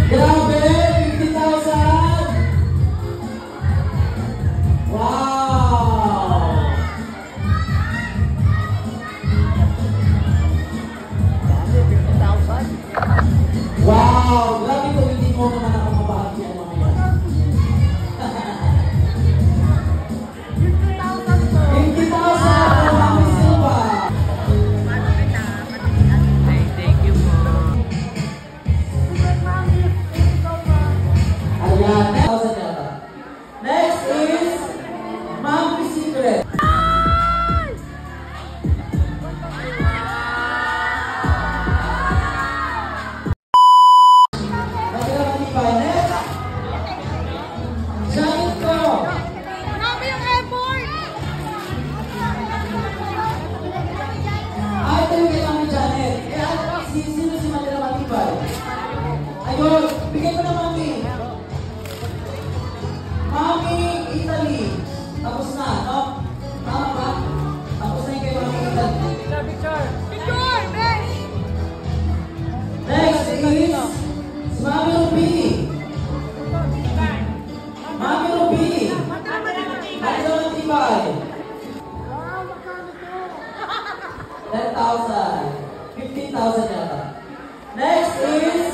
Grabe! 50,000! Wow! Wow! Grabe kung hindi mo naman ako mabahagyan mamaya. 50,000! Maraming silva! Thank you po. Ayan, 1,000 yata. Next is Mommy's Secret. Ayun, bigay ko na Mami. Mami, Italy. Tapos na, no? Tama ba? Tapos na yung kay Mami, Italy. Picture! Next is si Mami Rubini. Mami Rubini. Ano ang tibay? 10,000. 15,000 yata. Next is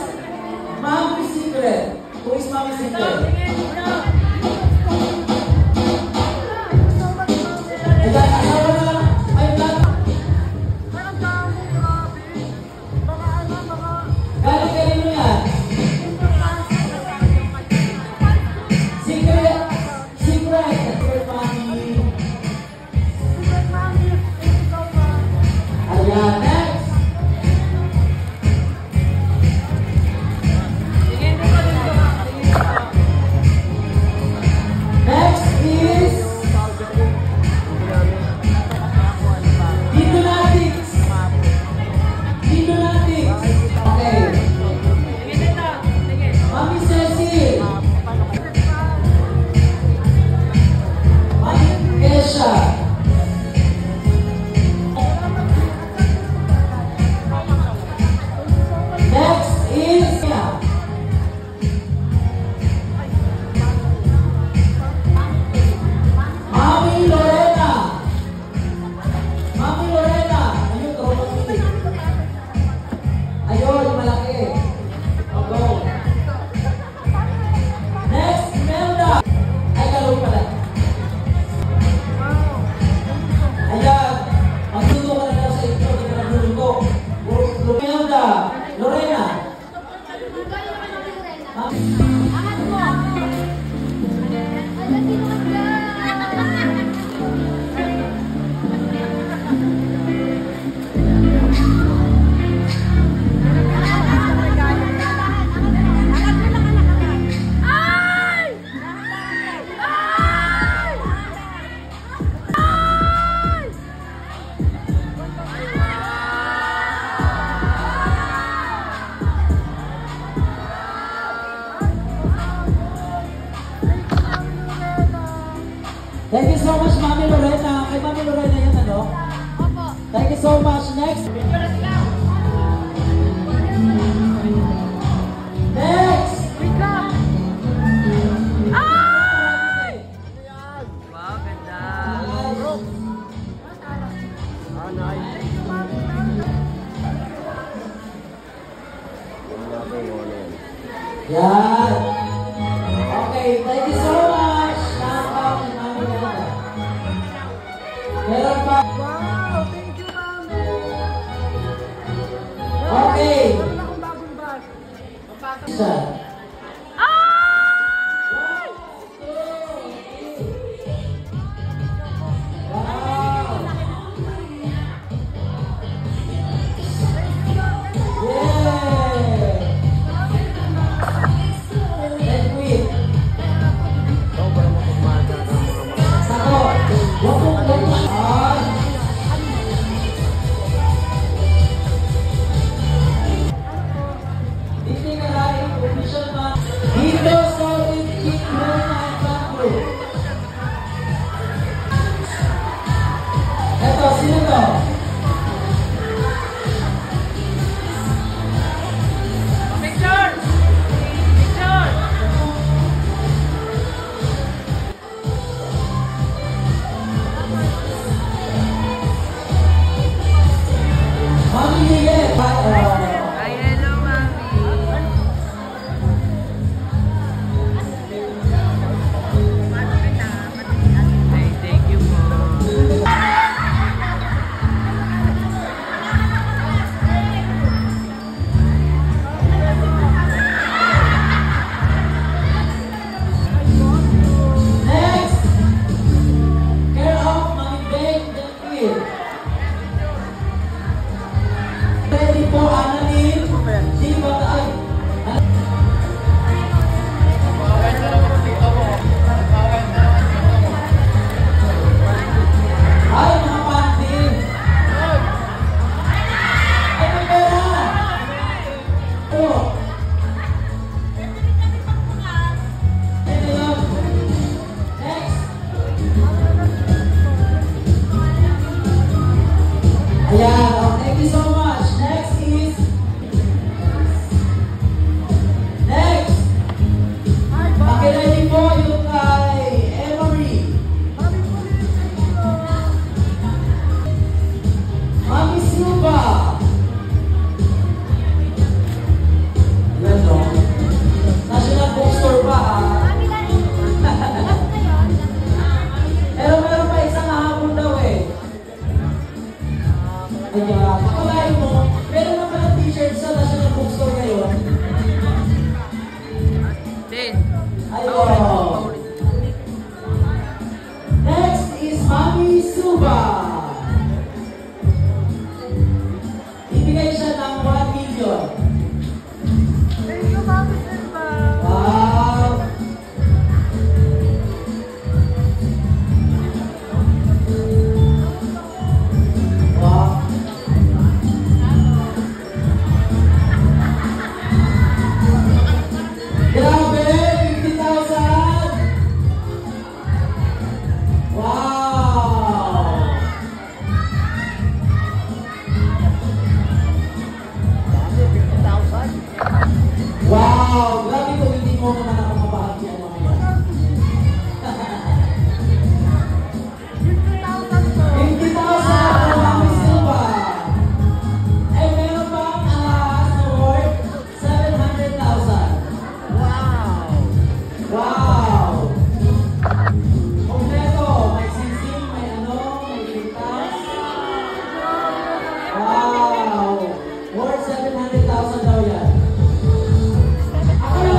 Mommy's Secret. Who is Mommy's Secret? Ayan, asawa na. Ayun lang. Galing mo yan. Secret. Secret. Secret Mommy. Ayan, next. Next is Dito Natix. Dito Natix. Okay. Mami Cecil. Mami Kesha. Next is Mami Lorena. Mami Lorena. Ayun, tropa ko. Ayun, malaki. Go. Next, Melda. Ay, kalong pala. Ayan. Magtuto ka na sa ito. Hindi ka nagluluto. Melda. Lorena. Thank you so much, Mami Lorena. Kay Mami Lorena yan, ano? Opo. Thank you so much. Next. Next. Ay! Wow, ganda. Yan. Okay, thank you so much. Mami Lorena. Meron pa. Wow, thank you, Mami. Okay. Meron akong bagong bag. Isa. Ay! Wow. Hindi ka lang yung official Wow, grabe kung hindi mo naman ako mabahagyan mamaya. 50,000 for Mami Silva. And meron pang ahas na worth 700,000. Wow! Wow! Kompleto, may singsing, may ano, may ligtas. Wow! Worth 700,000 daw yan. Ako na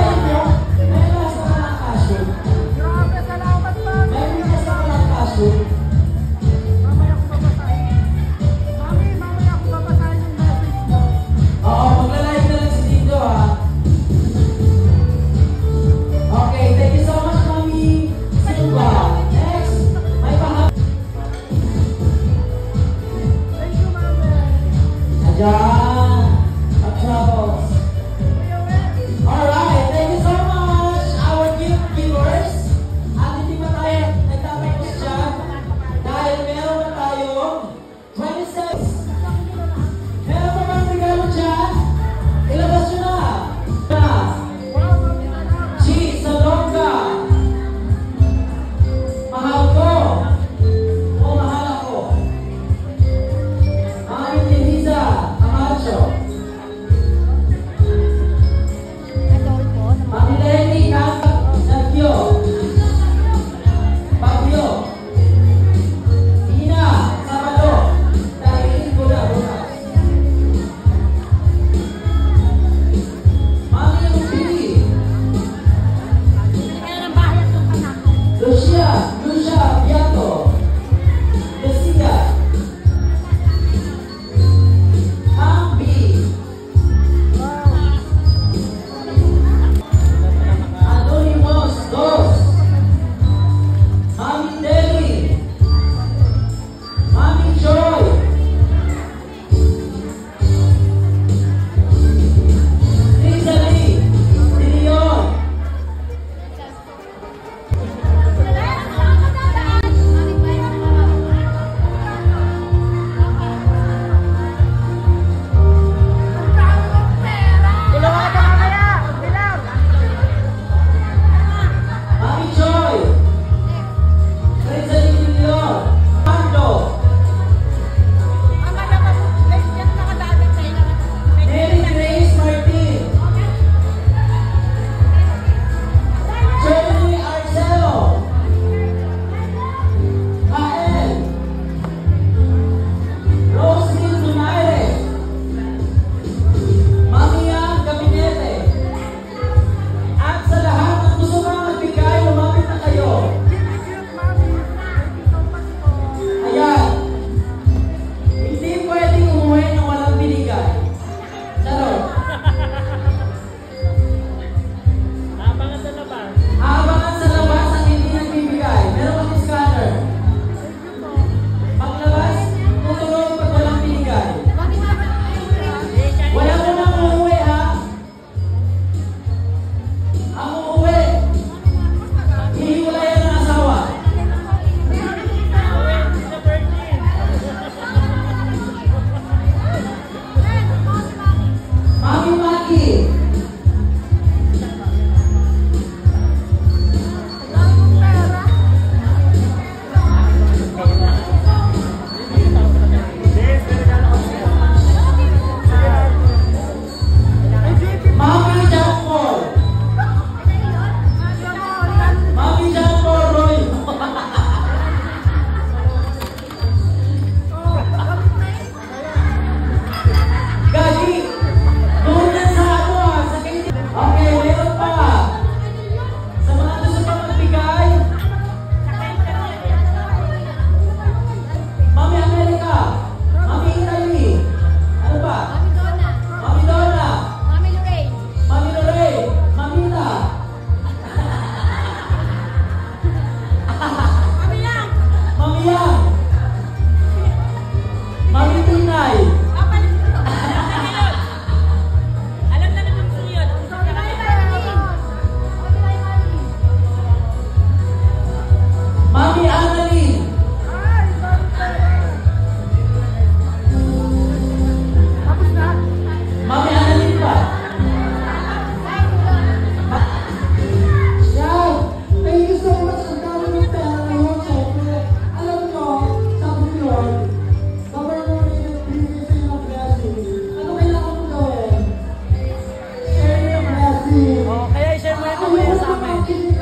Happy